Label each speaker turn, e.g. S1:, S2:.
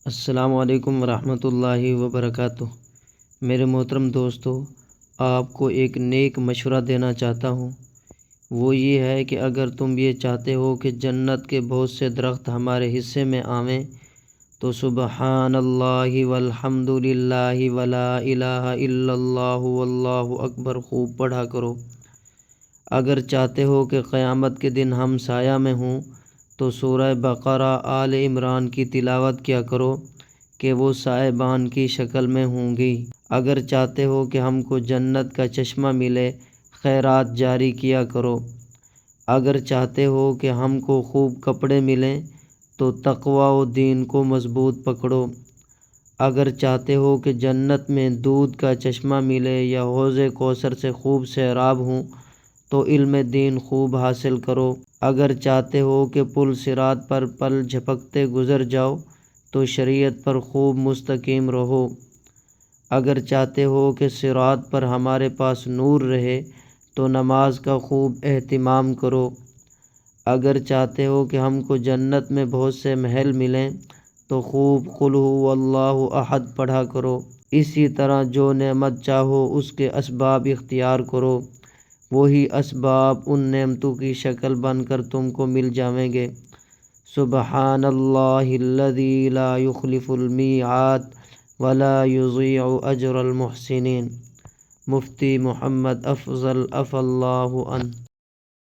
S1: السلام علیکم ورحمۃ اللہ وبرکاتہ۔ میرے محترم دوستو، آپ کو ایک نیک مشورہ دینا چاہتا ہوں۔ وہ یہ ہے کہ اگر تم یہ چاہتے ہو کہ جنت کے بہت سے درخت ہمارے حصے میں آویں تو سبحان اللہ والحمد للہ ولا الہ الا اللہ واللہ اکبر خوب پڑھا کرو۔ اگر چاہتے ہو کہ قیامت کے دن ہم سایہ میں ہوں تو سورہ بقرہ آل عمران کی تلاوت کیا کرو کہ وہ صاحبان کی شکل میں ہوں گی۔ اگر چاہتے ہو کہ ہم کو جنت کا چشمہ ملے، خیرات جاری کیا کرو۔ اگر چاہتے ہو کہ ہم کو خوب کپڑے ملیں تو تقوی و دین کو مضبوط پکڑو۔ اگر چاہتے ہو کہ جنت میں دودھ کا چشمہ ملے یا حوض کوثر سے خوب سیراب ہوں تو علم دین خوب حاصل کرو۔ اگر چاہتے ہو کہ پل صراط پر پل جھپکتے گزر جاؤ تو شریعت پر خوب مستقیم رہو۔ اگر چاہتے ہو کہ صراط پر ہمارے پاس نور رہے تو نماز کا خوب اہتمام کرو۔ اگر چاہتے ہو کہ ہم کو جنت میں بہت سے محل ملیں تو خوب قل ھو اللہ احد پڑھا کرو۔ اسی طرح جو نعمت چاہو اس کے اسباب اختیار کرو، وہی اسباب ان نعمتوں کی شکل بن کر تم کو مل جائیں گے۔ سبحان اللہ الذی لا یخلف المیعاد ولا یضیع اجر المحسنین۔ مفتی محمد افضل عفا اللہ عنہ۔